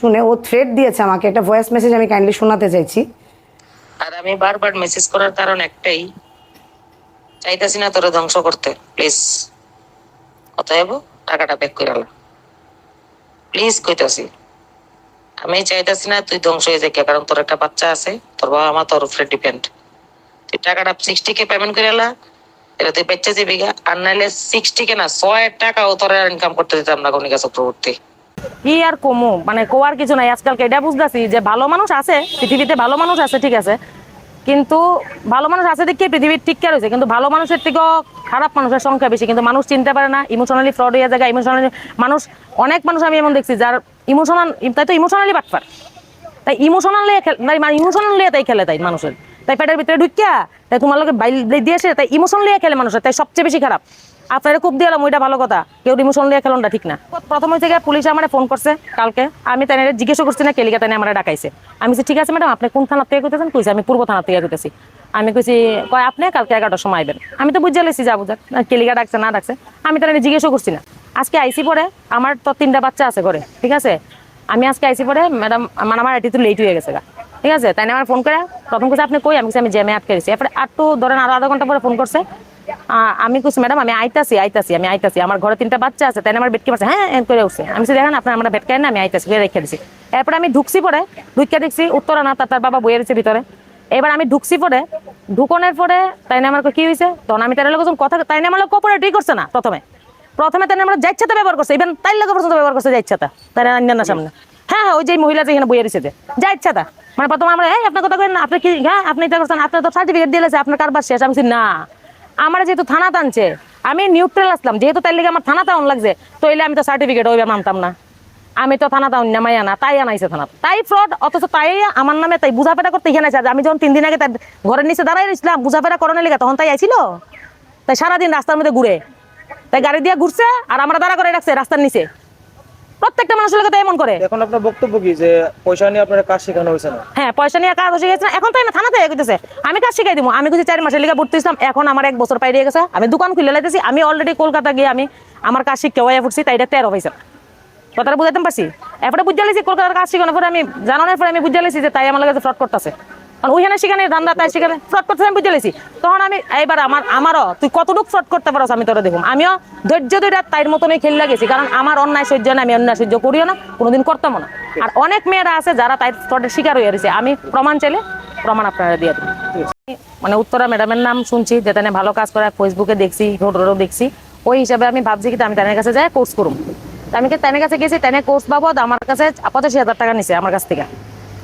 শুনে ও থ্রেড দিয়েছে আমাকে একটা ভয়েস মেসেজ, আমি কাইন্ডলি শোনাতে চাইছি। আর আমি বারবার মেসেজ করার কারণ একটাই, চাইতেছি না তোরে ধ্বংস করতে, প্লিজ। অতএব টাকাটা ব্যাক করে আলা, প্লিজ কইতাছি। আমি চাইতেছি না তুই ধ্বংস হয়ে যাই, কারণ তোর একটা বাচ্চা আছে, তোর বাবা মা তোর উপরে ডিপেন্ড। তুই টাকাটা 60K পেমেন্ট করে আলা, এটা তুই বেচে যাবি গা। আর নাইলে 60K না 100 টাকাও তোর ইনকাম করতে দিতাম না কণিকা চক্রবর্তী। কি আর কমু, মানে কোয়ার কিছু নাই। আজকালকে এটা বুঝতেছি যে ভালো মানুষ আছে পৃথিবীতে, ভালো মানুষ আছে ঠিক আছে, কিন্তু ভালো মানুষ আছে দেখে পৃথিবীর টিকা রয়েছে, কিন্তু ভালো মানুষের থেকেও খারাপ মানুষের সংখ্যা বেশি। কিন্তু মানুষ চিনতে পারে না, ইমোশনালি ফ্রড হয়ে যায়। ইমোশনালি মানুষ, অনেক মানুষ আমি এমন দেখছি যার ইমোশনাল, তাই তো ইমোশনালি বাটপার, তাই ইমোশনাল তাই খেলে, তাই মানুষের তাই পেটের ভিতরে ঢুকিয়া, তাই তোমার লোকের বাইল দিয়ে আসে, তাই ইমোশন লিয়ে খেলে মানুষের, তাই সবচেয়ে বেশি খারাপ। আপনারা খুব দিলাম ওইটা ভালো কথা, কেউ ইমোশন লিয়ে খেলনটা ঠিক না। প্রথম হয়েছে গিয়ে পুলিশ আমার ফোন করছে কালকে, আমি তাই জিজ্ঞেস করছি না কেলিকা, তাই আমার ডাকাইছে। আমি বলছি ঠিক আছে ম্যাডাম, আপনি কোন থানা থেকে কইতেছেন? কইছে আমি পূর্ব থানা থেকে কইতেছি। আমি কইছি কয় আপনি কালকে 11টার সময় আইবেন। আমি তো বুঝে লেছি যাবো, যাক কেলিকা ডাকছে না ডাকছে, আমি তাই জিজ্ঞেসও করছি না। আজকে আইসি পরে, আমার তো 3টা বাচ্চা আছে ঘরে, ঠিক আছে। আমি আজকে আইসি পরে ম্যাডাম আমার এটি তো লেট হয়ে গেছে গা, ঠিক আছে। তাই আমার ফোন করে প্রথম কিছু আপনি কই, আমি জ্যামে আটকে গেছি। এরপরে আরো ধরেন আরো আধা ঘন্টা পরে ফোন করছে। আমি কইছি ম্যাডাম আমি আইতাছি, আমার ঘরে 3টা বাচ্চা আছে, তাই আমার বেটকে পাচ্ছে, হ্যাঁ করে উঠছে। আমি দেখেন আপনার আমরা বেটকে না, আমি আইতাছি রেখে দিছি। এরপরে আমি ঢুকছি পরে, ঢুকিয়ে দেখছি উত্তরা না তার বাবা বইয়ে রয়েছে ভিতরে। এবার আমি ঢুকছি পরে, ঢুকনের পরে তাই আমার কি হয়েছে, তখন আমি তাই কথা, তাই আমার কোঅপারেটই করছে না। প্রথমে তাই আমরা যাইচ্ছাতা ব্যবহার করছে, ইভেন তাই লোক পর্যন্ত ব্যবহার করছে যাইচ্ছাতা, তাই না সামনে। হ্যাঁ ওই যে মহিলা যেখানে বইয়ে রয়েছে যে যাইচ্ছাতা, মানে প্রথমে আমরা আপনার কথা কেন, আপনি কি, হ্যাঁ আপনি এটা করছেন, আপনার তো সার্টিফিকেট দিয়েছে, আপনার কারবার শেষ। আমি না, আমার যেহেতু থানা টানছে, আমি নিউট্রাল আসলাম, যেহেতু তাই লেগে আমার থানা টাউন লাগছে, তো এলে আমি তো সার্টিফিকেট ওইভাবে মানতাম না। আমি তো থানা টাউন নামাই আনা, তাই আনাইছে থানা, তাই ফ্রড। অথচ তাই আমার নামে তাই বুঝাফেরা করতে এখানে আছে। আমি যখন 3 দিন আগে তার ঘরের নিচে দাঁড়াই রয়েছিলাম বুঝাফেরা করানোর লেগে, তখন তাই আইছিল, তাই সারাদিন রাস্তার মধ্যে ঘুরে, তাই গাড়ি দিয়ে ঘুরছে আর আমরা দাঁড়া করে রাখছে রাস্তার নিচে। প্রত্যেকটা মানুষের লোক এমন করে। এখন আপনার বক্তব্য কি যে পয়সা নিয়ে আপনার কাজ শেখানো হয়েছে না? হ্যাঁ পয়সা নিয়ে কাজ শিখেছে না, এখন তাই না থানাতে কইতেছে আমি কাজ শিখাই দিব। আমি কিছু 4 মাসের লিগে ভর্তি হইছিলাম, এখন আমার 1 বছর পাইরে গেছে, আমি দোকান খুলে লাইতেছি। আমি অলরেডি কলকাতা গিয়ে আমি আমার কাজ শিখে হয়ে পড়ছি, তাই এটা 13 হয়েছে। কথাটা বুঝাইতে পারছি? এরপরে বুঝে লেছি কলকাতার কাজ শিখানোর পরে, আমি জানানোর পরে আমি বুঝে লেছি যে তাই আমার কাছে ফ্রড করতেছে, কারণ ওইখানে সেখানে ধান্দা, তাই সেখানে ফ্রড করতেছে আমি বুঝে লেছি। তখন আমি এইবার আমারও তুই কতটুকু ফ্রড করতে পারো আমি তোরা দেখুন। আমিও ধৈর্য ধরে তাইর মতনই খেলে গেছি, কারণ আমার অন্যায় সহ্য না, আমি অন্যায় সহ্য করিও না, কোনোদিন করতামও না। আর অনেক মেয়েরা আছে যারা তাই ফ্রডের শিকার হয়ে রয়েছে, আমি প্রমাণ চাইলে প্রমাণ আপনারা দিয়ে দেবেন। মানে উত্তরা ম্যাডামের নাম শুনছি, যেটা ভালো কাজ করে, ফেসবুকে দেখছি, ফটোরও দেখছি, ওই হিসাবে আমি ভাবছি কি আমি তাদের কাছে যাই কোর্স করুম। আমি কি তাদের কাছে গেছি, তাদের কোর্স বাবদ আমার কাছে 85,000 টাকা নিছে আমার কাছ থেকে।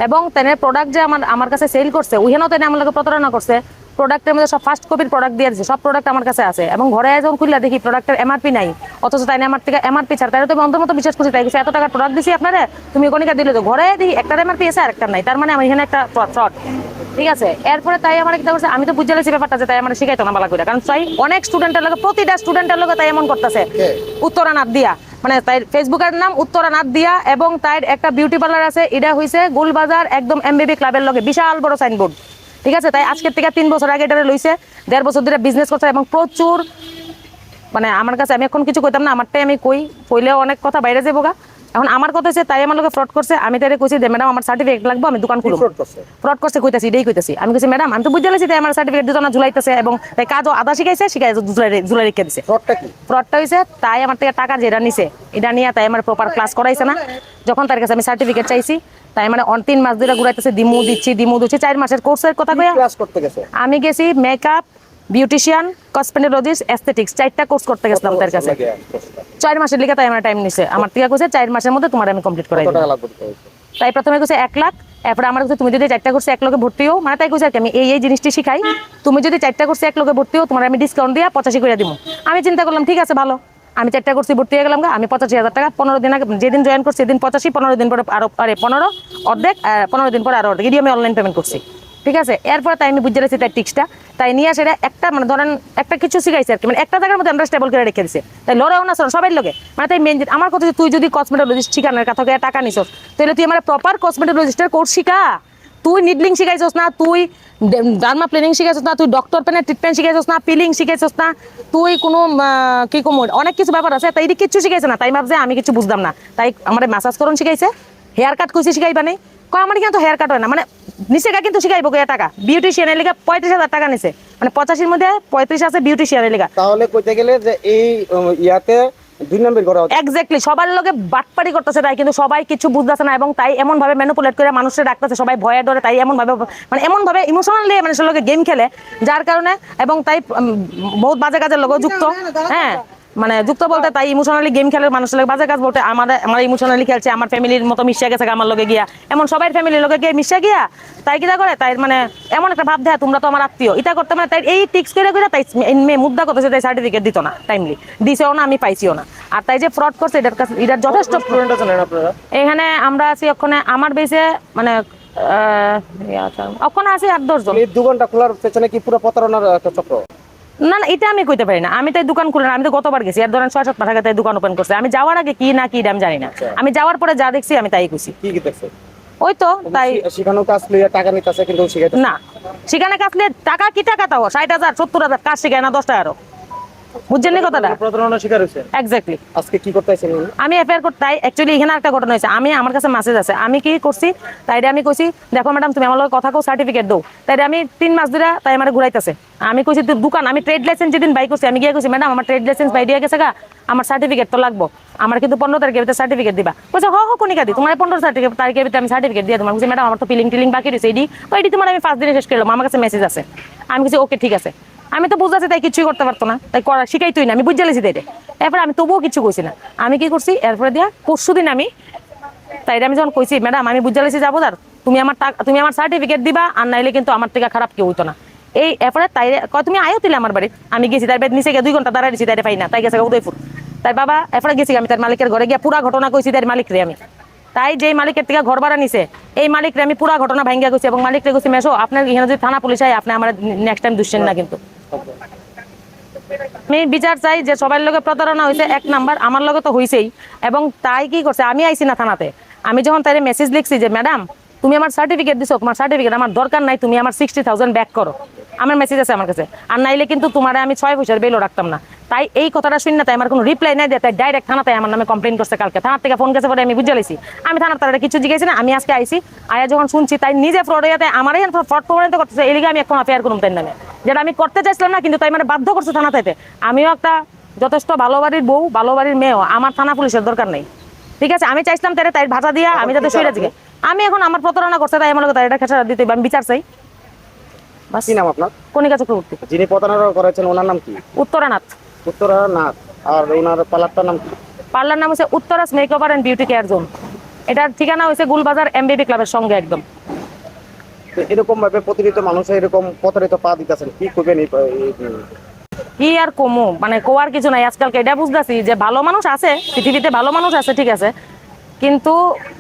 এবং তাদের প্রোডাক্ট যে আমার কাছে সেল করছে, ওইখানেও তাই আমার লোকে প্রতারণা করছে। প্রোডাক্টের মধ্যে সব ফার্স্ট কপির প্রোডাক্ট দিয়ে দিচ্ছে, সব প্রোডাক্ট আমার কাছে আছে। এবং ঘরে যখন খুললে দেখি প্রোডাক্টের এমআরপি নাই, অথচ তাই আমার থেকে এমআরপি ছাড়, তাই তো আমি অন্তর্মত বিশ্বাস করছি, তাই এত টাকার প্রোডাক্ট দিছি আপনারা, তুমি কনিকা দিলে তো ঘরে দেখি একটার এমআরপি আছে আর একটা নাই, তার মানে আমার এখানে একটা ফ্রড। ঠিক আছে, এরপরে তাই আমার কি করছে, আমি তো বুঝে লেছি ব্যাপারটা যে তাই আমার শিখাইতো না বালা করে, কারণ তাই অনেক স্টুডেন্টের লোক, প্রতিটা স্টুডেন্টের লোক তাই এমন করতেছে। উত্তরানাথ দিয়া, মানে তাই ফেসবুকের নাম উত্তরানাথ দিয়া, এবং তাই একটা বিউটি পার্লার আছে, এটা হইছে গোলবাজার একদম এমবিবি ক্লাবের লগে, বিশাল বড় সাইনবোর্ড। ঠিক আছে, তাই আজকের থেকে 3 বছর আগে এটা লইছে, 1.5 বছর ধরে বিজনেস করছে, এবং প্রচুর, মানে আমার কাছে আমি এখন কিছু কইতাম না, আমারটাই আমি কইলেও অনেক কথা বাইরে যাবো গা। এখন আমার কথা হচ্ছে তাই আমার লোকে ফ্রড করছে। আমি তাই কইছি যে ম্যাডাম আমার সার্টিফিকেট লাগবে, আমি দোকান খুলব। ফ্রড করছে কইতাছি, এটাই কইতাছি। আমি কইছি ম্যাডাম আমি তো বুঝতে লেছি তাই আমার সার্টিফিকেট দিত না, ঝুলাইতেছে, এবং তাই কাজও আধা শিখাইছে ঝুলাই রেখে দিছে। ফ্রডটা হইছে তাই আমার থেকে টাকা যেটা নিছে, এটা নিয়ে তাই আমার প্রপার ক্লাস করাইছে না। যখন তার কাছে আমি সার্টিফিকেট চাইছি, তাই মানে 3 মাস ধরে ঘুরাইতেছে, দিমু দিচ্ছি 4 মাসের কোর্সের কথা কইয়া আমি গেছি মেকআপ, বিউটিশিয়ান, কসমেটোলজিস্ট, এস্থেটিক্স, 4টা কোর্স করতে গেছিলাম তার কাছে। 4 মাসের লিগে তাই আমার টাইম নিছে, আমার থেকে কইছে 4 মাসের মধ্যে তোমার আমি কমপ্লিট করাই দেব। তাই প্রথমে কইছে 1 লাখ, এরপর আমার কাছে তুমি যদি 4টা কোর্সে 1 লগে ভর্তি হও, মানে তাই কইছে আমি এই জিনিসটি শিখাই, তুমি যদি 4টা কোর্সে 1 লগে ভর্তি হও, তোমার আমি ডিসকাউন্ট দিয়া 85 করে দিব। আমি চিন্তা করলাম ঠিক আছে ভালো, আমি 4টা কোর্সে ভর্তি হয়ে গেলাম, আমি 85,000 টাকা 15 দিন আগে, যেদিন জয়েন করছি সেদিন 85, 15 দিন পরে আরো 15 অর্ধেক, 15 দিন পরে আরো অর্ধেক, এটি আমি অনলাইন পেমেন্ট করছি। ঠিক আছে, এরপর তাই আমি বুঝে রেছি তাই টিক্সটা, তাই নিয়ে আসে একটা, মানে ধরেন একটা কিছু শিখাইছে আর কি, মানে একটা জায়গার মধ্যে আমরা স্টেবল করে রেখে দিছে, তাই লড়াও না সবাই লোকে। মানে তাই মেন আমার কথা, তুই যদি কসমেটোলজিস্ট শিখানোর কথা টাকা নিছ, তাহলে তুই আমার প্রপার কসমেটোলজিস্টের কোর্স শিখা। তুই নিডলিং শিখাইছস না, তুই ডার্মা প্লেনিং শিখাইছস না, তুই ডক্টর পেনের ট্রিটমেন্ট শিখাইছস না, পিলিং শিখাইছস না, তুই কোনো কি কম অনেক কিছু ব্যাপার আছে, তাই কিছু শিখাইছে না। তাই ভাবছে আমি কিছু বুঝলাম না, তাই আমার ম্যাসাজ করুন শিখাইছে, হেয়ার কাট কইছি শিখাইবা নেই, কয় আমার কিন্তু হেয়ার কাট হয় না, মানে নিচে কিন্তু শিখাইবো কয় টাকা, বিউটিশিয়ানের লিগা 35,000 টাকা নিছে, মানে 85-র মধ্যে 35 আছে বিউটিশিয়ানের লিগা। তাহলে কইতে গেলে যে এই ইয়াতে 2 নম্বর করা হচ্ছে। এক্স্যাক্টলি, সবার লগে বাটপারি করতেছে তাই, কিন্তু সবাই কিছু বুঝতেছে না, এবং তাই এমন ভাবে ম্যানিপুলেট করে মানুষের ডাকতেছে, সবাই ভয়ে ডরে, তাই এমন ভাবে মানে এমন ভাবে ইমোশনালি মানুষের লগে গেম খেলে, যার কারণে এবং তাই বহুত বাজে কাজের লগেও যুক্ত। হ্যাঁ, মানে যুক্ত বলতে তাই ইমোশনালি গেম খেলে মানুষের লগে বাজে কাজ বলতে আমার ইমোশনালি খেলছে, আমার ফ্যামিলির মতো মিশে গেছে আমার লগে গিয়া, এমন সবাই ফ্যামিলির লগে গিয়ে মিশে গিয়া তাই কিটা করে, তাই মানে এমন একটা ভাব দেয় তোমরা তো আমার আত্মীয়, এটা করতে মানে তাই এই টিক্স করে তাই মেয়ে মুদ্রা করতেছে, তাই সার্টিফিকেট দিত না টাইমলি, দিছেও না, আমি পাইছিও না। আর তাই যে ফ্রড করছে এটার কাছে এটার যথেষ্ট স্টুডেন্ট আছেন আপনারা? এখানে আমরা আছি ওখানে আমার বেসে মানে ওখানে আছি 8-10 জন। এই দোকানটা খোলার পেছনে কি পুরো প্রতারণার একটা চক্র? না না, এটা আমি কইতে পারি না, আমি তাই দোকান খুলে না, আমি তো গতবার গেছি, আর ধরেন 6-7 মাস আগে তাই দোকান ওপেন করছে, আমি যাওয়ার আগে কি না কি এটা আমি জানি না, আমি যাওয়ার পরে যা দেখছি আমি তাই কইছি। কি দেখছে? ওই তো তাই শিখানো কাজ লইয়া টাকা নিতেছে কিন্তু শিখাইতে না, সেখানে কাজলে টাকা কি টাকা তাও 60,000 70,000 কাজ শিখায় না 10 টাকারও, বুঝছেন নি কথাটা? প্রতারণা শিকার হয়েছেন। এক্স্যাক্টলি। আজকে কি করতেছেন? আমি এফআইআর করতে তাই অ্যাকচুয়ালি এখানে একটা ঘটনা হয়েছে, আমি আমার কাছে মেসেজ আছে, আমি কি করছি তাই আমি কইছি দেখো ম্যাডাম তুমি আমার লগে কথা কও, সার্টিফিকেট দাও, তাই আমি 3 মাস ধরে তাই আমার ঘুরাইতেছে, আমি কইছি দোকান আমি ট্রেড লাইসেন্স যেদিন বাই করছি আমি গিয়ে কইছি ম্যাডাম আমার ট্রেড লাইসেন্স বাই দিয়ে গেছে গা, আমার সার্টিফিকেট তো লাগবো, আমার কিন্তু 15 তারিখের ভিতরে সার্টিফিকেট দিবা, বলছে হ কোনিকা দি তোমার 15 তারিখের ভিতরে আমি সার্টিফিকেট দিয়ে তোমার, বলছি ম্যাডাম আমার তো টিলিং বাকি রয়েছে এডি, তো এডি তোমার আমি 5 দিনে শেষ করলাম, আমার কাছে মেসেজ আছে, আমি কইছি ওকে ঠিক আছে, আমি তো বুঝাচ্ছি তাই কিছুই করতে পারতো না, তাই করা শিখাইতোই না, আমি বুঝে লেছি তাই, এরপরে আমি তবুও কিছু কইছি না, আমি কি করছি এরপরে দিয়া পরশুদিন আমি তাই আমি যখন কইছি ম্যাডাম আমি বুঝে লেছি যাবো তার তুমি আমার সার্টিফিকেট দিবা, আর নাইলে কিন্তু আমার থেকে খারাপ কেউ হইতো না, এই এরপরে তাই তুমি আয়ো দিলে আমার বাড়ি, আমি গেছি তাই নিচে গিয়ে 2 ঘন্টা দাঁড়াই দিছি, তাই পাই না, তাই গেছে উদয়পুর, তাই বাবা এরপরে গেছি আমি তার মালিকের ঘরে গিয়ে পুরা ঘটনা কইছি তার মালিকরে আমি, তাই যেই মালিকের থেকে ঘর ভাড়া নিছে এই মালিকরে আমি পুরা ঘটনা ভাঙ্গিয়া গেছি, এবং মালিকরে কইছি মেশো আপনার এখানে যদি থানা পুলিশ হয় আপনি আমার নেক্সট টাইম দুশ্চেন না কিন্তু। আমি বিচার চাই যে সবার লগে প্রতারণা হয়েছে 1 নাম্বার, আমার লগে তো হয়েছেই, এবং তাই কি করছে আমি আইছি না থানাতে, আমি যখন তাই মেসেজ লিখছি যে ম্যাডাম তুমি আমার সার্টিফিকেট দিছো, তোমার সার্টিফিকেট আমার দরকার নাই, তুমি আমার 60,000 ব্যাক করো, আমার মেসেজ আছে আমার কাছে, আর নাইলে কিন্তু তোমার আমি 6 পয়সার বেলও রাখতাম না, তাই এই কথাটা শুনি না তাই আমার কোনো রিপ্লাই নাই দেয়, তাই ডাইরেক্ট থানাতে আমার নামে কমপ্লেন করছে, কালকে থানার থেকে ফোন গেছে পরে আমি বুঝে লেছি, আমি থানার তারা কিছু জিজ্ঞাসি না, আমি আজকে আইছি আয়া যখন শুনছি তাই নিজে ফ্রড হয়ে তাই আমার ফ্রড প্রমাণিত করতেছে, এই লিগে আমি এখন অ্যাফেয়ার করুম তাই নামে, যেটা আমি করতে চাইছিলাম না, কিন্তু তাই মানে বাধ্য করছে থানা থেকে, আমিও একটা যথেষ্ট ভালো বাড়ির বউ ভালো বাড়ির মেয়েও, আমার থানা পুলিশের দরকার নেই, ঠিক আছে, আমি চাইছিলাম তাই ভাষা দিয়া আমি যাতে সইরা জিগে, আমি এখন আমার প্রতারণা করছে তাই আমার তাই এটা খেসারা দিতে আমি বিচার চাই। কি নাম আপনার? কণিকা চক্রবর্তী। যিনি প্রতারণা করেছেন ওনার নাম কি? উত্তরানাথ। উত্তরানাথ। আর ওনার পার্লারটার নাম কি? পার্লার নাম হচ্ছে Uttaras makeover and beauty care zone, এটার ঠিকানা হচ্ছে গুলবাজার এমবিবি ক্লাবের সঙ্গে একদম। এরকম ভাবে প্রতিনিয়ত মানুষ এরকম প্রতারিত পা দিতেছেন, কি করবেন? কি আর কমু, মানে কোয়ার কিছু নাই, আজকালকে এটা বুঝতেছি যে ভালো মানুষ আছে পৃথিবীতে, ভালো মানুষ আছে ঠিক আছে, কিন্তু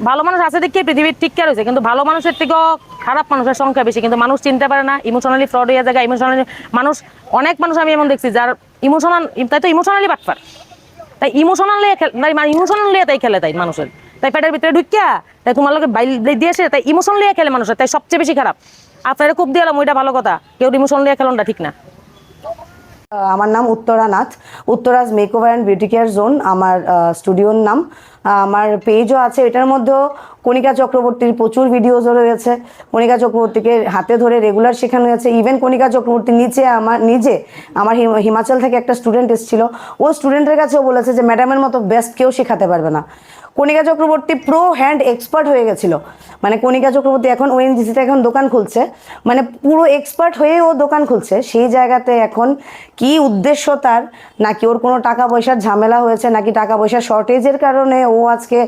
ভালো মানুষ আছে দেখে পৃথিবীর টিকা রয়েছে, কিন্তু ভালো মানুষের থেকেও খারাপ মানুষের সংখ্যা বেশি, কিন্তু মানুষ চিনতে পারে না, ইমোশনালি ফ্রড হয়ে যায়, ইমোশনালি মানুষ অনেক মানুষ আমি এমন দেখছি যার ইমোশনাল, তাই তো ইমোশনালি বাটপার, তাই ইমোশনাল তাই খেলে তাই মানুষের, তাই পেটের ভিতরে ঢুকিয়া তাই তোমার লোকে বাইরে দিয়েছে, তাই ইমোশন লিয়ে খেলে মানুষের, তাই সবচেয়ে বেশি খারাপ। আপনারা খুব দিলাম ওইটা ভালো কথা, কেউ ইমোশন লিয়ে খেলনটা ঠিক না। আমার নাম Uttaranath, Uttaraj makeover and beauty care zone আমার স্টুডিওর নাম, আমার পেজও আছে, এটার মধ্যেও কণিকা চক্রবর্তীর প্রচুর ভিডিওজও রয়েছে, কণিকা চক্রবর্তীকে হাতে ধরে রেগুলার শেখানো হয়েছে, ইভেন কণিকা চক্রবর্তীর আমার হিমাচল থেকে একটা স্টুডেন্ট এসেছিল, ও স্টুডেন্টের কাছেও বলেছে যে ম্যাডামের মতো বেস্ট কেউ শেখাতে পারবে না। কণিকা চক্রবর্তী প্রো হ্যান্ড এক্সপার্ট হয়ে গেছিল, মানে কণিকা চক্রবর্তী এখন ওএনজিসিতে এখন দোকান খুলছে, মানে পুরো এক্সপার্ট হয়ে ও দোকান খুলছে, সেই জায়গাতে এখন কি উদ্দেশ্য তার, নাকি ওর কোনো টাকা পয়সার ঝামেলা হয়েছে, নাকি টাকা পয়সার শর্টেজের কারণে ও আজকে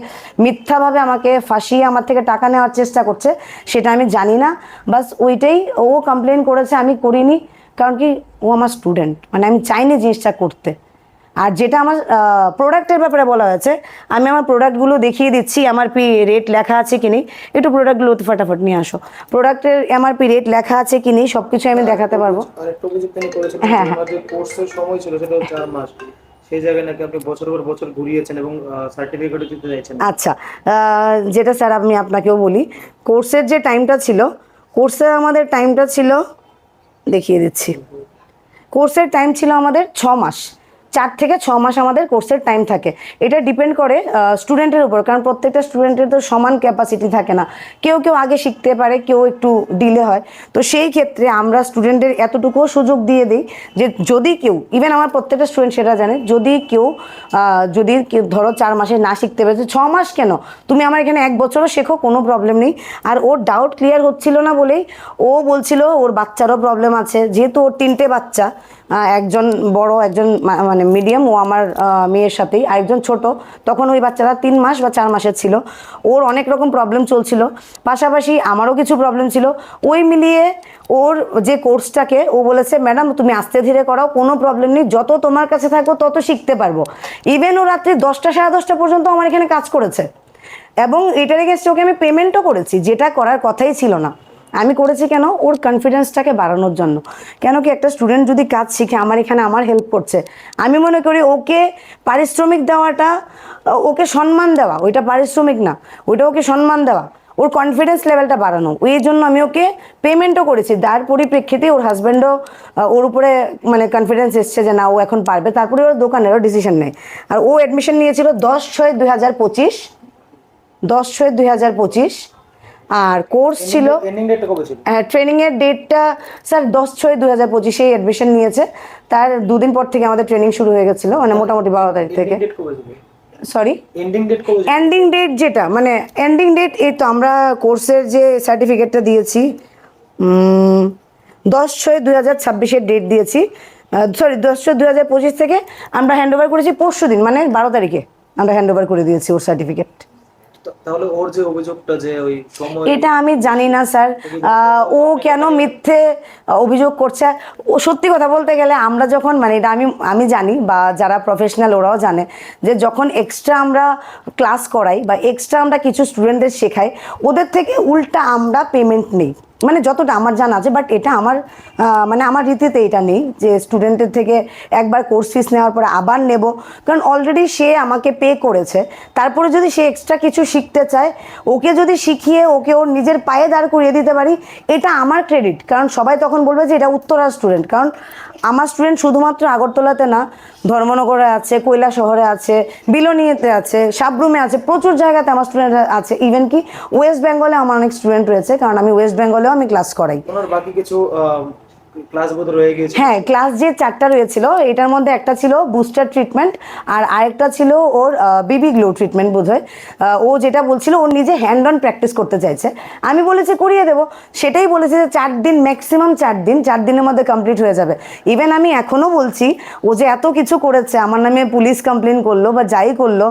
মিথ্যাভাবে আমাকে ফাঁসিয়ে আমার থেকে টাকা নেওয়ার চেষ্টা করছে, সেটা আমি জানি না, বাস ওইটাই ও কমপ্লেন করেছে, আমি করিনি, কারণ কি ও আমার স্টুডেন্ট, মানে আমি চাইনি জিনিসটা করতে। আর যেটা আমার প্রোডাক্টের ব্যাপারে বলা হয়েছে, আমি আমার প্রোডাক্টগুলো দেখিয়ে দিচ্ছি, এমআরপি রেট লেখা আছে কি নেই, একটু প্রোডাক্টগুলো ফাটাফাট নিয়ে আসো, প্রোডাক্টের এমআরপি রেট লেখা আছে কি নেই সব কিছু আমি দেখাতে পারবো। আরেকটা অভিযোগ তিনি করেছেন, হ্যাঁ, যে কোর্সের সময় ছিল সেটা 4 মাস, সেই জায়গায় নাকি আপনি বছর পর বছর ঘুরিয়েছেন এবং সার্টিফিকেটও দিতে চাইছেন। আচ্ছা, যেটা স্যার আমি আপনাকেও বলি, কোর্সের যে টাইমটা ছিল, কোর্সের আমাদের টাইমটা ছিল, দেখিয়ে দিচ্ছি, কোর্সের টাইম ছিল আমাদের 6 মাস, 4 থেকে 6 মাস আমাদের কোর্সের টাইম থাকে। এটা ডিপেন্ড করে স্টুডেন্টের উপর, কারণ প্রত্যেকটা স্টুডেন্টের তো সমান ক্যাপাসিটি থাকে না, কেউ কেউ আগে শিখতে পারে, কেউ একটু ডিলে হয়। তো সেই ক্ষেত্রে আমরা স্টুডেন্টের এতটুকুও সুযোগ দিয়ে দিই যে যদি কেউ, ইভেন আমার প্রত্যেকটা স্টুডেন্ট সেটা জানে, যদি কেউ ধরো 4 মাসে না শিখতে পেরেছে, 6 মাস কেন, তুমি আমার এখানে 1 বছরও শেখো, কোনো প্রবলেম নেই। আর ওর ডাউট ক্লিয়ার হচ্ছিল না বলেই ও বলছিল ওর বাচ্চারও প্রবলেম আছে, যেহেতু ওর 3টে বাচ্চা, একজন বড়, একজন মানে মিডিয়াম, ও আমার মেয়ের সাথেই, আরেকজন ছোট, তখন ওই বাচ্চারা 3 মাস বা 4 মাসের ছিল। ওর অনেক রকম প্রবলেম চলছিল, পাশাপাশি আমারও কিছু প্রবলেম ছিল। ওই মিলিয়ে ওর যে কোর্সটাকে ও বলেছে ম্যাডাম তুমি আস্তে ধীরে করাও, কোনো প্রবলেম নেই, যত তোমার কাছে থাকবো তত শিখতে পারবো। ইভেন ও রাত্রি 10টা সাড়ে 10টা পর্যন্ত আমার এখানে কাজ করেছে, এবং এটার এগেনস্টে ওকে আমি পেমেন্টও করেছি, যেটা করার কথাই ছিল না। আমি করেছি কেন, ওর কনফিডেন্সটাকে বাড়ানোর জন্য। কেন কি একটা স্টুডেন্ট যদি কাজ শিখে আমার এখানে আমার হেল্প করছে, আমি মনে করি ওকে পারিশ্রমিক দেওয়াটা, ওকে সম্মান দেওয়া, ওইটা পারিশ্রমিক না, ওইটা ওকে সম্মান দেওয়া, ওর কনফিডেন্স লেভেলটা বাড়ানো। এই জন্য আমি ওকে পেমেন্টও করেছি। তার পরিপ্রেক্ষিতে ওর হাজব্যান্ডও ওর উপরে মানে কনফিডেন্স এসছে যে না ও এখন পারবে, তারপরে ওর দোকানেরও ডিসিশন নেয়। আর ও অ্যাডমিশন নিয়েছিল 10/6/2025, 10/6/2025। আর কোর্স ছিল, এন্ডিং ডেটটা কবে ছিল? হ্যাঁ ট্রেনিংয়ের ডেটটা স্যার 10/6/2025 অ্যাডমিশন নিয়েছে। তার 2 দিন পর থেকে আমাদের ট্রেনিং শুরু হয়ে গেছিলো, মানে মোটামুটি 12 তারিখ থেকে। ডেট কবে ছিল? সরি, এন্ডিং ডেট কবে ছিল? এন্ডিং ডেট যেটা, মানে এন্ডিং ডেট, এই তো আমরা কোর্সের যে সার্টিফিকেটটা দিয়েছি 10/6/2026 ডেট দিয়েছি, সরি 10/6/2025 থেকে আমরা হ্যান্ড ওভার করেছি পরশু দিন, মানে 12 তারিখে আমরা হ্যান্ড ওভার করে দিয়েছি ওর সার্টিফিকেট। তাহলে ওর যে অভিযোগটা যে ওই সময়, এটা আমি জানি না স্যার, ও কেন মিথ্যে অভিযোগ করছে। ও সত্যি কথা বলতে গেলে আমরা যখন, মানে এটা আমি জানি, বা যারা প্রফেশনাল ওরাও জানে, যে যখন এক্সট্রা আমরা ক্লাস করাই বা এক্সট্রা আমরা কিছু স্টুডেন্টদের শেখাই, ওদের থেকে উল্টা আমরা পেমেন্ট নেই, মানে যতটা আমার জানা আছে। বাট এটা আমার মানে আমার রীতিতে এটা নেই যে স্টুডেন্টের থেকে একবার কোর্স ফিস নেওয়ার পরে আবার নেব, কারণ অলরেডি সে আমাকে পে করেছে। তারপরে যদি সে এক্সট্রা কিছু শিখতে চায়, ওকে যদি শিখিয়ে ওকে ওর নিজের পায়ে দাঁড় করিয়ে দিতে পারি, এটা আমার ক্রেডিট। কারণ সবাই তখন বলবে যে এটা উত্তরার স্টুডেন্ট, কারণ আমার স্টুডেন্ট শুধুমাত্র আগরতলাতে না, ধর্মনগরে আছে, কৈলাসহরে আছে, বিলোনিয়াতে আছে, সাবরুমে আছে, প্রচুর জায়গাতে আমার স্টুডেন্ট আছে। ইভেন কি ওয়েস্ট বেঙ্গলে আমার অনেক স্টুডেন্ট রয়েছে, কারণ আমি ওয়েস্ট বেঙ্গলেও আমি ক্লাস করাই। ওনার বাকি কিছু ক্লাস বোধ রয়ে গেছে। হ্যাঁ, ক্লাস যে 4টা রয়েছিল, এটার মধ্যে একটা ছিল বুস্টার ট্রিটমেন্ট, আর আরেকটা ছিল ওর বিবি গ্লো ট্রিটমেন্ট বোধহয়। ও যেটা বলছিল ওর নিজে হ্যান্ড অন প্র্যাকটিস করতে চাইছে, আমি বলেছি করিয়ে দেবো। সেটাই বলেছে যে 4 দিন, ম্যাক্সিমাম 4 দিনের মধ্যে কমপ্লিট হয়ে যাবে। ইভেন আমি এখনও বলছি, ও যে এত কিছু করেছে, আমার নামে পুলিশ কমপ্লেন করলো বা যাই করলো,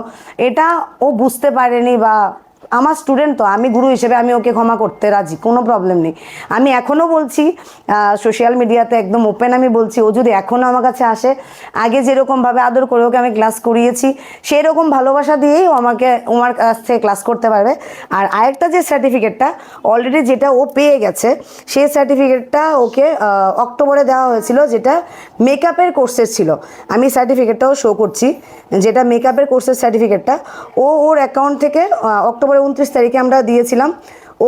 এটা ও বুঝতে পারেনি, বা আমার স্টুডেন্ট তো, আমি গুরু হিসেবে আমি ওকে ক্ষমা করতে রাজি, কোনো প্রবলেম নেই। আমি এখনও বলছি সোশ্যাল মিডিয়াতে একদম ওপেন আমি বলছি, ও যদি এখনও আমার কাছে আসে, আগে যেরকমভাবে আদর করে ওকে আমি ক্লাস করিয়েছি, সেই রকম ভালোবাসা দিয়েই ও আমাকে আমার কাছ থেকে ক্লাস করতে পারবে। আর আরেকটা যে সার্টিফিকেটটা অলরেডি যেটা ও পেয়ে গেছে, সেই সার্টিফিকেটটা ওকে অক্টোবরে দেওয়া হয়েছিল, যেটা মেকআপের কোর্সের ছিল। আমি সার্টিফিকেটটাও শো করছি, যেটা মেকআপের কোর্সের সার্টিফিকেটটা ওর অ্যাকাউন্ট থেকে অক্টোবর 29 তারিখে আমরা দিয়েছিলাম,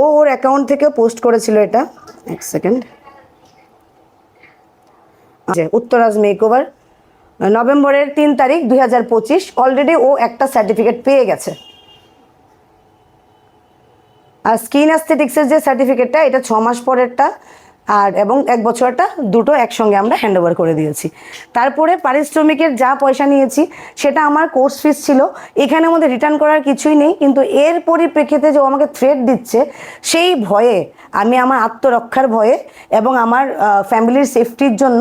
ওর অ্যাকাউন্ট থেকে পোস্ট করেছিল। এটা 1 সেকেন্ড, উত্তরাজ মেকওভার, নভেম্বরের 3 তারিখ 2025 অলরেডি ও একটা সার্টিফিকেট পেয়ে গেছে। আর স্কিন অ্যাস্থেটিক্সের যে সার্টিফিকেটটা, এটা 6 মাস পরেরটা, আর এবং 1 বছরটা, দুটো একসঙ্গে আমরা হ্যান্ড ওভার করে দিয়েছি। তারপরে পারিশ্রমিকের যা পয়সা নিয়েছি সেটা আমার কোর্স ফিস ছিল, এখানে আমাদের রিটার্ন করার কিছুই নেই। কিন্তু এর পরিপ্রেক্ষিতে যে ও আমাকে থ্রেট দিচ্ছে, সেই ভয়ে আমি আমার আত্মরক্ষার ভয়ে এবং আমার ফ্যামিলির সেফটির জন্য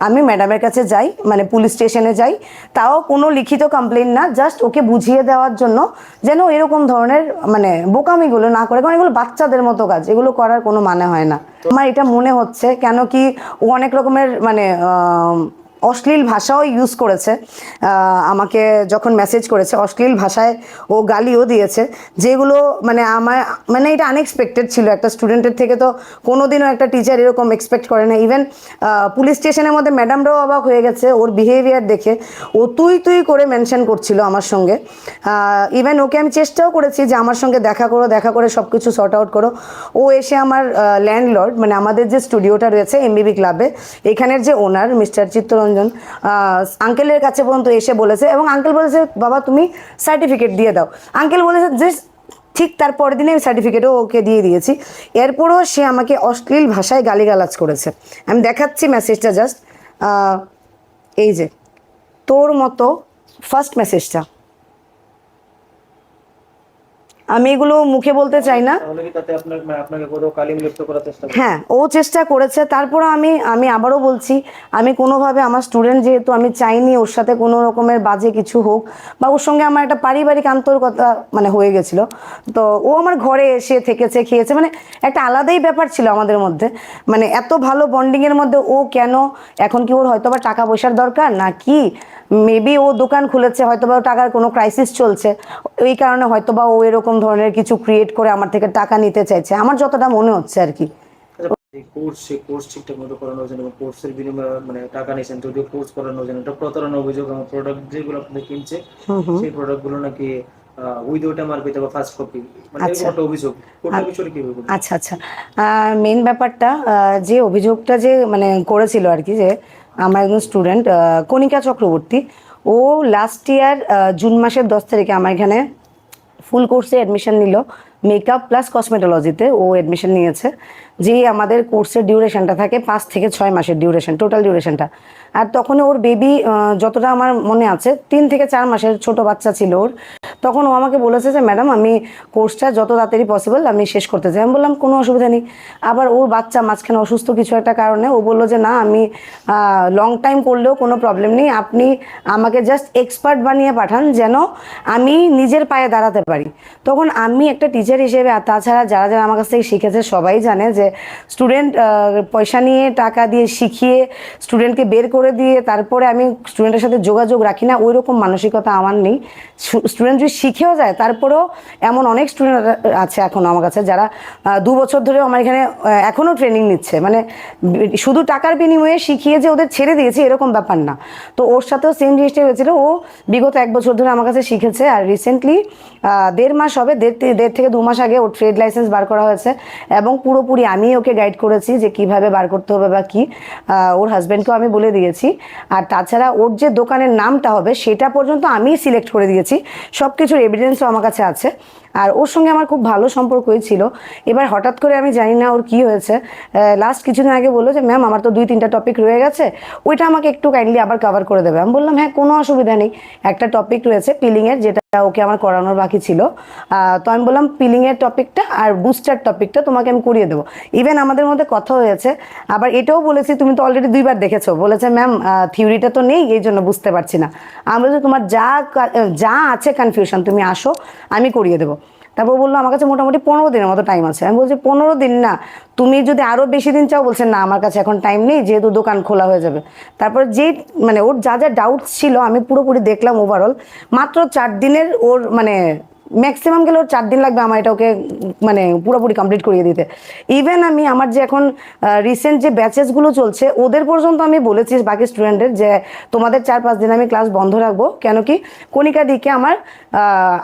আমি ম্যাডামের কাছে যাই, মানে পুলিশ স্টেশনে যাই। তাও কোনো লিখিত কমপ্লেন না, জাস্ট ওকে বুঝিয়ে দেওয়ার জন্য যেন এরকম ধরনের মানে বোকামিগুলো না করে, কারণ এগুলো বাচ্চাদের মতো কাজ, এগুলো করার কোনো মানে হয় না। আমার এটা মনে হচ্ছে, কেন কি ও অনেক রকমের মানে অশ্লীল ভাষাও ইউজ করেছে, আমাকে যখন মেসেজ করেছে অশ্লীল ভাষায় ও গালিও দিয়েছে, যেগুলো মানে আমার মানে এটা আনএক্সপেক্টেড ছিল। একটা স্টুডেন্টের থেকে তো কোনোদিনও একটা টিচার এরকম এক্সপেক্ট করে না। ইভেন পুলিশ স্টেশনের মধ্যে ম্যাডামরাও অবাক হয়ে গেছে ওর বিহেভিয়ার দেখে। ও তুই করে মেনশন করছিল আমার সঙ্গে। ইভেন ওকে আমি চেষ্টাও করেছি যে আমার সঙ্গে দেখা করে সব কিছু সর্ট আউট করো। ও এসে আমার ল্যান্ডলর্ড, মানে আমাদের যে স্টুডিওটা রয়েছে এমবিবি ক্লাবে, এখানের যে ওনার মিস্টার চিত্তরঞ্জন আপনজন, আঙ্কেলের কাছে পর্যন্ত এসে বলেছে, এবং আঙ্কেল বলেছে বাবা তুমি সার্টিফিকেট দিয়ে দাও। আঙ্কেল বলেছে যে ঠিক তার পরের দিনে আমি সার্টিফিকেটও ওকে দিয়ে দিয়েছি। এরপরও সে আমাকে অশ্লীল ভাষায় গালিগালাজ করেছে। আমি দেখাচ্ছি মেসেজটা, জাস্ট এই যে তোর মতো ফার্স্ট মেসেজটা, আমি এগুলো মুখে বলতে চাই না। তাহলে কি তাতে আপনাকে কোথাও কালিম লিপ্ত করার চেষ্টা করছে? হ্যাঁ, ও চেষ্টা করেছে। তারপর আমি আবারও বলছি, আমি কোনোভাবে আমার স্টুডেন্ট যেহেতু, আমি চাইনি ওর সাথে কোনো রকমের বাজে কিছু হোক, বা ওর সঙ্গে আমার একটা পারিবারিক আন্তরিকতা মানে হয়ে গেছিলো। তো ও আমার ঘরে এসে থেকেছে, খেয়েছে, মানে একটা আলাদাই ব্যাপার ছিল আমাদের মধ্যে। মানে এত ভালো বন্ডিংয়ের মধ্যে ও কেন, এখন কি ওর হয়তো বা টাকা পয়সার দরকার, না কি মেবি ও দোকান খুলেছে, হয়তো বা টাকার কোনো ক্রাইসিস চলছে, এই কারণে হয়তো বা ও এরকম ধরনের কিছু ক্রিয়েট করে আমার থেকে টাকা নিতে চাইছে, আমার যতটা মনে হচ্ছে আর কি। এই কোর্স ঠিকঠাক মতো করানো হয়েছে এবং কোর্সের বিনিময়ে মানে টাকা নিয়েছেন, যদিও কোর্স করানো হয়েছে, এটা প্রতারণা অভিযোগ। আমার প্রোডাক্ট যেগুলো আপনি কিনছে সেই প্রোডাক্টগুলো নাকি উইদাউট এমআরপি বা ফার্স্ট কপি, মানে এরকম একটা অভিযোগ। কোনটা বিষয়ে কি বলবেন? আচ্ছা আচ্ছা, মেন ব্যাপারটা যে অভিযোগটা যে মানে করেছিল আর কি, যে আমার একজন স্টুডেন্ট কণিকা চক্রবর্তী, ও লাস্ট ইয়ার জুন মাসের 10 তারিখে আমার এখানে ফুল কোর্সে অ্যাডমিশন নিল, মেকআপ প্লাস কসমেটোলজিতে ও অ্যাডমিশন নিয়েছে। যে আমাদের কোর্সের ডিউরেশনটা থাকে 5 থেকে 6 মাসের ডিউরেশন, টোটাল ডিউরেশনটা। আর তখন ওর বেবি, যতটা আমার মনে আছে 3 থেকে 4 মাসের ছোট বাচ্চা ছিল ওর। তখন ও আমাকে বলেছে যে ম্যাডাম আমি কোর্সটা যত তাড়াতাড়ি পসিবল আমি শেষ করতে চাই। আমি বললাম কোনো অসুবিধা নেই। আবার ওর বাচ্চা মাঝখানে অসুস্থ কিছু একটা কারণে ও বললো যে না, আমি লং টাইম করলেও কোনো প্রবলেম নেই, আপনি আমাকে জাস্ট এক্সপার্ট বানিয়ে পাঠান যেন আমি নিজের পায়ে দাঁড়াতে পারি। তখন আমি একটা টিচার হিসেবে, আর তাছাড়া যারা যারা আমার কাছ থেকে শিখেছে সবাই জানে যে স্টুডেন্ট পয়সা নিয়ে টাকা দিয়ে শিখিয়ে স্টুডেন্টকে বের করে দিয়ে তারপরে আমি স্টুডেন্টের সাথে যোগাযোগ রাখি না, ওই রকম মানসিকতা আমার নেই। স্টুডেন্ট যদি শিখেও যায়, তারপরেও এমন অনেক স্টুডেন্ট আছে এখনও আমার কাছে যারা 2 বছর ধরেও আমার এখানে এখনও ট্রেনিং নিচ্ছে, মানে শুধু টাকার বিনিময়ে শিখিয়ে যে ওদের ছেড়ে দিয়েছে এরকম ব্যাপার না। তো ওর সাথেও সেম জিনিসটা হয়েছিল, ও বিগত 1 বছর ধরে আমার কাছে শিখেছে। আর রিসেন্টলি 1.5 মাস হবে, 1.5 থেকে 2 মাস আগে ওর ট্রেড লাইসেন্স বার করা হয়েছে, এবং পুরোপুরি আমি ওকে গাইড করেছি যে কিভাবে বার করতে হবে বা কি, ওর হাজব্যান্ডকেও আমি বলে দিয়েছি। আর তাছাড়া ওর যে দোকানের নামটা হবে সেটা পর্যন্ত আমি সিলেক্ট করে দিয়েছি, সব কিছুর এভিডেন্সও আমার কাছে আছে। আর ওর সঙ্গে আমার খুব ভালো সম্পর্কই ছিল। এবার হঠাৎ করে আমি জানি না ওর কী হয়েছে, লাস্ট কিছুদিন আগে বললো যে ম্যাম আমার তো 2-3টা টপিক রয়ে গেছে, ওইটা আমাকে একটু কাইন্ডলি আবার কভার করে দেবে। আমি বললাম হ্যাঁ কোনো অসুবিধা নেই, একটা টপিক রয়েছে পিলিংয়ের, যেটা ওকে আমার করানোর বাকি ছিল। তো আমি বললাম পিলিংয়ের টপিকটা আর বুস্টার টপিকটা তোমাকে আমি করিয়ে দেবো। ইভেন আমাদের মধ্যে কথা হয়েছে, আবার এটাও বলেছি তুমি তো অলরেডি 2বার দেখেছো, বলেছে ম্যাম থিওরিটা তো নেই এই জন্য বুঝতে পারছি না। আমি বলছি তোমার যা আছে কনফিউশন তুমি আসো, আমি করিয়ে দেবো। তারপর বললো আমার কাছে মোটামুটি 15 দিনের মতো টাইম আছে। আমি বলছি 15 দিন না, তুমি যদি আরও বেশি দিন চাও, বলছেন না আমার কাছে এখন টাইম নেই, যেহেতু দোকান খোলা হয়ে যাবে। তারপর মানে ওর যা যা ডাউটস ছিল আমি পুরোপুরি দেখলাম ওভারঅল। মাত্র 4 দিনের ওর মানে ম্যাক্সিমাম গেলে ওর 4 দিন লাগবে আমার এটা ওকে মানে পুরোপুরি কমপ্লিট করিয়ে দিতে। ইভেন আমি আমার যে এখন রিসেন্ট যে ব্যাচেসগুলো চলছে ওদের পর্যন্ত আমি বলেছি বাকি স্টুডেন্টদের যে তোমাদের 4-5 দিন আমি ক্লাস বন্ধ রাখবো, কেন কি কণিকা দিকে আমার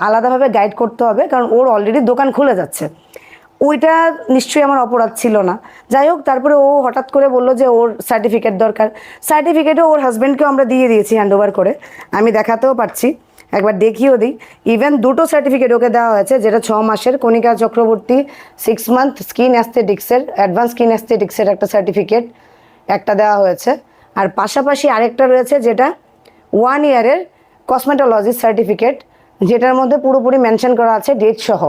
আলাদাভাবে গাইড করতে হবে, কারণ ওর অলরেডি দোকান খুলে যাচ্ছে। ওইটা নিশ্চয়ই আমার অপরাধ ছিল না। যাই হোক, তারপরে ও হঠাৎ করে বললো যে ওর সার্টিফিকেট দরকার। সার্টিফিকেটও ওর হাজব্যান্ডকেও আমরা দিয়ে দিয়েছি হ্যান্ড ওভার করে, আমি দেখাতেও পারছি, একবার দেখিয়েও দিই। ইভেন 2টো সার্টিফিকেট ওকে দেওয়া হয়েছে, যেটা 6 মাসের কণিকা চক্রবর্তী 6 মান্থ স্কিন অ্যাস্থেটিক্সের অ্যাডভান্স স্কিন অ্যাস্থেটিক্সের একটা সার্টিফিকেট একটা দেওয়া হয়েছে। আর পাশাপাশি আরেকটা রয়েছে যেটা 1 ইয়ারের কসমেটোলজির সার্টিফিকেট, যেটার মধ্যে পুরোপুরি মেনশন করা আছে ডেট সহ।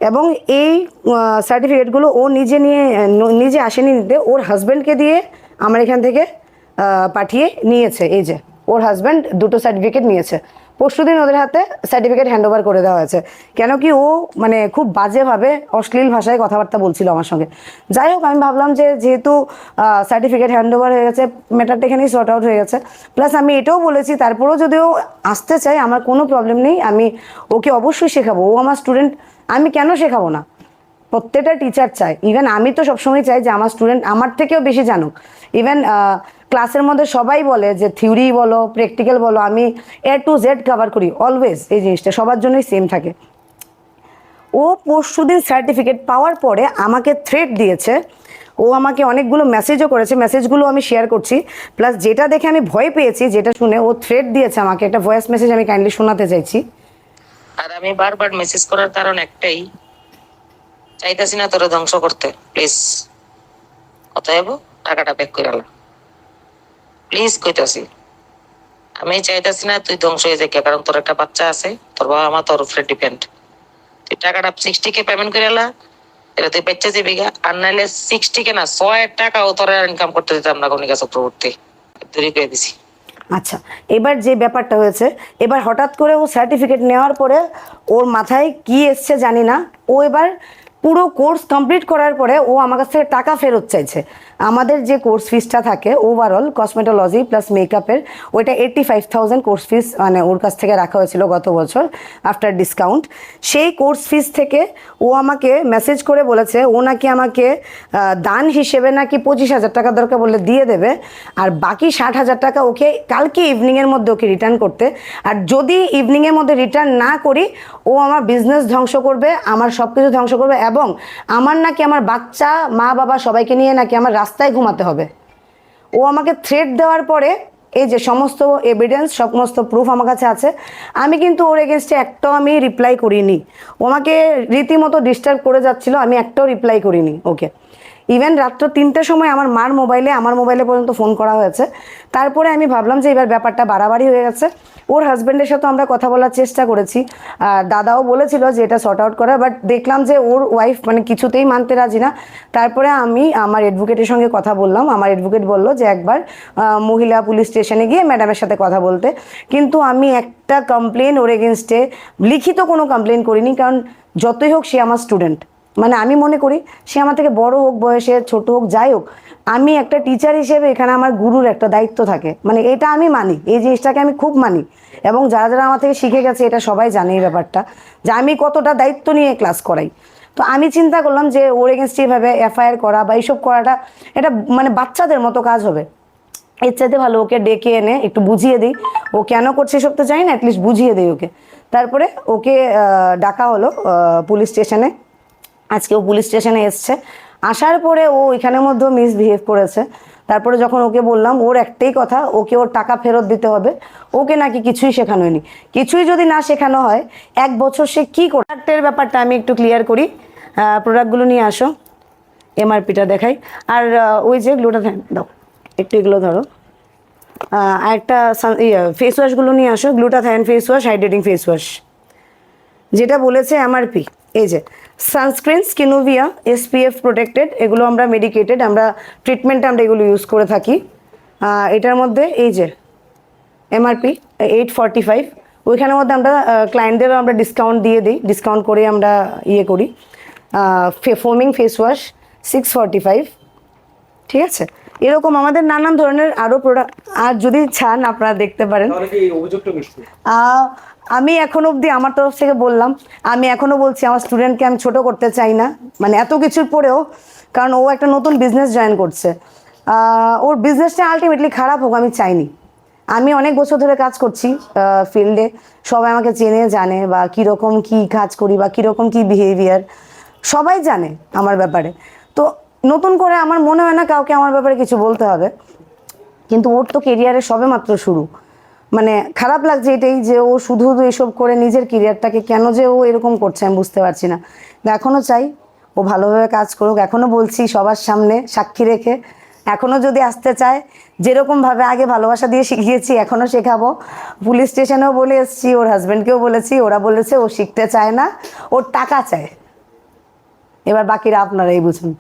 এবং এই সার্টিফিকেটগুলো ও নিজে আসেনি নিতে, ওর হাজব্যান্ডকে দিয়ে আমার এখান থেকে পাঠিয়ে নিয়েছে। এই যে ওর হাজব্যান্ড 2টো সার্টিফিকেট নিয়েছে, পরশুদিন ওদের হাতে সার্টিফিকেট হ্যান্ড ওভার করে দেওয়া হয়েছে। কেন কি ও মানে খুব বাজেভাবে অশ্লীল ভাষায় কথাবার্তা বলছিল আমার সঙ্গে। যাই হোক, আমি ভাবলাম যে যেহেতু সার্টিফিকেট হ্যান্ড ওভার হয়ে গেছে, ম্যাটারটা এখানেই সর্ট আউট হয়ে গেছে। প্লাস আমি এটাও বলেছি তারপরেও যদি ও আসতে চায় আমার কোনো প্রবলেম নেই, আমি ওকে অবশ্যই শেখাবো, ও আমার স্টুডেন্ট, আমি কেন শেখাবো না। প্রত্যেকটা টিচার চায়, ইভেন আমি তো সবসময় চাই যে আমার স্টুডেন্ট আমার থেকেও বেশি জানুক। ইভেন ক্লাসের মধ্যে সবাই বলে যে থিওরি বলো প্র্যাকটিক্যাল বলো, আমি A to Z কভার করি অলওয়েজ, এই জিনিসটা সবার জন্যই সেম থাকে। ও পরশুদিন সার্টিফিকেট পাওয়ার পরে আমাকে থ্রেট দিয়েছে, ও ও আমাকে অনেকগুলো মেসেজও করেছে, মেসেজগুলো আমি শেয়ার করছি। প্লাস যেটা দেখে আমি ভয় পেয়েছি, যেটা শুনে ও থ্রেট দিয়েছে আমাকে, একটা ভয়েস মেসেজ আমি কাইন্ডলি শোনাতে চাইছি। আর আমি বারবার মেসেজ করার কারণ একটাই, চাইতাছি না তোরে ধ্বংস করতে, প্লিজ অতএব টাকাটা ব্যাক করে আলা, প্লিজ কইতাছি। আমি চাইতাছি না তুই ধ্বংস হয়ে যাই, কারণ তোর একটা বাচ্চা আছে, তোর বাবা মা তোর উপরে ডিপেন্ড। তুই টাকাটা 60K পেমেন্ট করে এলা, এটা তুই বাচ্চা যাবি গা। আর নাইলে 60K না 6 টাকাও তোর ইনকাম করতে দিতাম না কণিকা চক্রবর্তী, দেরি করে দিছি। আচ্ছা, এবার যে ব্যাপারটা হয়েছে, এবার হঠাৎ করে ও সার্টিফিকেট নেওয়ার পরে ওর মাথায় কি এসছে জানি না, ও এবার পুরো কোর্স কমপ্লিট করার পরে ও আমার কাছ থেকে টাকা ফেরত চাইছে। আমাদের যে কোর্স ফিসটা থাকে ওভারঅল কসমেটোলজি প্লাস মেকআপের, ওইটা 85,000 কোর্স ফিস মানে ওর কাছ থেকে রাখা হয়েছিল গত বছর আফটার ডিসকাউন্ট। সেই কোর্স ফিস থেকে ও আমাকে মেসেজ করে বলেছে ও নাকি আমাকে দান হিসেবে নাকি 25,000 টাকা দরকার বললে দিয়ে দেবে, আর বাকি 60,000 টাকা ওকে কালকে ইভিনিংয়ের মধ্যে ওকে রিটার্ন করতে। আর যদি ইভিনিংয়ের মধ্যে রিটার্ন না করি, ও আমার বিজনেস ধ্বংস করবে, আমার সব কিছু ধ্বংস করবে, এবং আমার নাকি আমার বাচ্চা মা বাবা সবাইকে নিয়ে নাকি আমার রাস্তায় ঘুমাতে হবে। ও আমাকে থ্রেট দেওয়ার পরে এই যে সমস্ত এভিডেন্স, সমস্ত প্রুফ আমার কাছে আছে, আমি কিন্তু ওর এগেনস্টে একটাও আমি রিপ্লাই করিনি। ও আমাকে রীতিমতো ডিস্টার্ব করে যাচ্ছিল, আমি একটাও রিপ্লাই করিনি ওকে। ইভেন রাত্র 3টের সময় আমার মোবাইলে পর্যন্ত ফোন করা হয়েছে। তারপরে আমি ভাবলাম যে এবার ব্যাপারটা বাড়াবাড়ি হয়ে গেছে। ওর হাজব্যান্ডের সাথে আমরা কথা বলার চেষ্টা করেছি, আর দাদাও বলেছিল যে এটা সর্ট আউট করা, বাট দেখলাম যে ওর ওয়াইফ মানে কিছুতেই মানতে রাজি না। তারপরে আমি আমার অ্যাডভোকেটের সঙ্গে কথা বললাম, আমার অ্যাডভোকেট বলল যে একবার মহিলা পুলিশ স্টেশনে গিয়ে ম্যাডামের সাথে কথা বলতে। কিন্তু আমি একটা কমপ্লেন ওর এগেনস্টে, লিখিত কোনো কমপ্লেন করিনি, কারণ যতই হোক সে আমার স্টুডেন্ট। মানে আমি মনে করি সে আমার থেকে বড় হোক, বয়সে ছোট হোক, যাই হোক, আমি একটা টিচার হিসেবে এখানে আমার গুরুর একটা দায়িত্ব থাকে, মানে এটা আমি মানি, এই জিনিসটাকে আমি খুব মানি। এবং যারা যারা আমার থেকে শিখে গেছে এটা সবাই জানে এই ব্যাপারটা, যে আমি কতটা দায়িত্ব নিয়ে ক্লাস করাই। তো আমি চিন্তা করলাম যে ওর এগেনস্টে এভাবে এফআইআর করা বা এইসব করাটা, এটা মানে বাচ্চাদের মতো কাজ হবে। এর চাইতে ভালো ওকে ডেকে এনে একটু বুঝিয়ে দিই, ও কেন করছে এসব তো জানি না, অ্যাটলিস্ট বুঝিয়ে দিই ওকে। তারপরে ওকে ডাকা হলো পুলিশ স্টেশনে। আজকে ও পুলিশ স্টেশনে এসছে, আসার পরে ও এখানের মধ্যেও মিসবিহেভ করেছে। তারপরে যখন ওকে বললাম, ওর একটাই কথা, ওকে ওর টাকা ফেরত দিতে হবে। ওকে নাকি কিছুই শেখানো হয়নি। কিছুই যদি না শেখানো হয়, 1 বছর সে কী করে। প্রোডাক্টের ব্যাপারটা আমি একটু ক্লিয়ার করি। প্রোডাক্টগুলো নিয়ে আসো, এমআরপিটা দেখাই। আর ওই যে গ্লুটাথাইন দাও, একটু এগুলো ধরো। আর একটা ফেস ওয়াশগুলো নিয়ে আসো, glutathione face wash, hydrating face wash, যেটা বলেছে এমআরপি। এই যে সানস্ক্রিন, স্কিনোভিয়া, এসপিএফ প্রোটেক্টেড, এগুলো আমরা মেডিকেটেড, আমরা ট্রিটমেন্টে আমরা এগুলো ইউজ করে থাকি। এটার মধ্যে এই যে এমআরপি 845, ওইখানের মধ্যে আমরা ক্লায়েন্টদেরও আমরা ডিসকাউন্ট দিয়ে দিই, ডিসকাউন্ট করে আমরা ইয়ে করি। ফোমিং ফেস ওয়াশ 645, ঠিক আছে। এরকম আমাদের নানান ধরনের আরও প্রোডাক্ট, আর যদি চান আপনারা দেখতে পারেন। তাহলে কি এই অভিযোগটা মিথ্যে? আমি এখন অবধি আমার তরফ থেকে বললাম, আমি এখনও বলছি আমার স্টুডেন্টকে আমি ছোট করতে চাই না, মানে এত কিছুর পরেও, কারণ ও একটা নতুন বিজনেস জয়েন করছে। ওর বিজনেসটা আলটিমেটলি খারাপ হোক আমি চাইনি। আমি অনেক বছর ধরে কাজ করছি ফিল্ডে, সবাই আমাকে চেনে জানে, বা কীরকম কী কাজ করি বা কীরকম কী বিহেভিয়ার সবাই জানে আমার ব্যাপারে। তো নতুন করে আমার মনে হয় না কাউকে আমার ব্যাপারে কিছু বলতে হবে। কিন্তু ওর তো কেরিয়ারে সবে মাত্র শুরু। মানে খারাপ লাগছে এটাই যে ও শুধু এসব করে নিজের কেরিয়ারটাকে কেন যে ও এরকম করছে আমি বুঝতে পারছি না। এখনও চাই ও ভালোভাবে কাজ করুক, এখনও বলছি সবার সামনে সাক্ষী রেখে, এখনও যদি আসতে চায়, যেরকমভাবে আগে ভালোবাসা দিয়ে শিখিয়েছি এখনও শেখাবো। পুলিশ স্টেশনেও বলে এসেছি, ওর হাজব্যান্ডকেও বলেছি, ওরা বলেছে ও শিখতে চায় না, ওর টাকা চায়। এবার বাকিরা আপনারাই বুঝুন।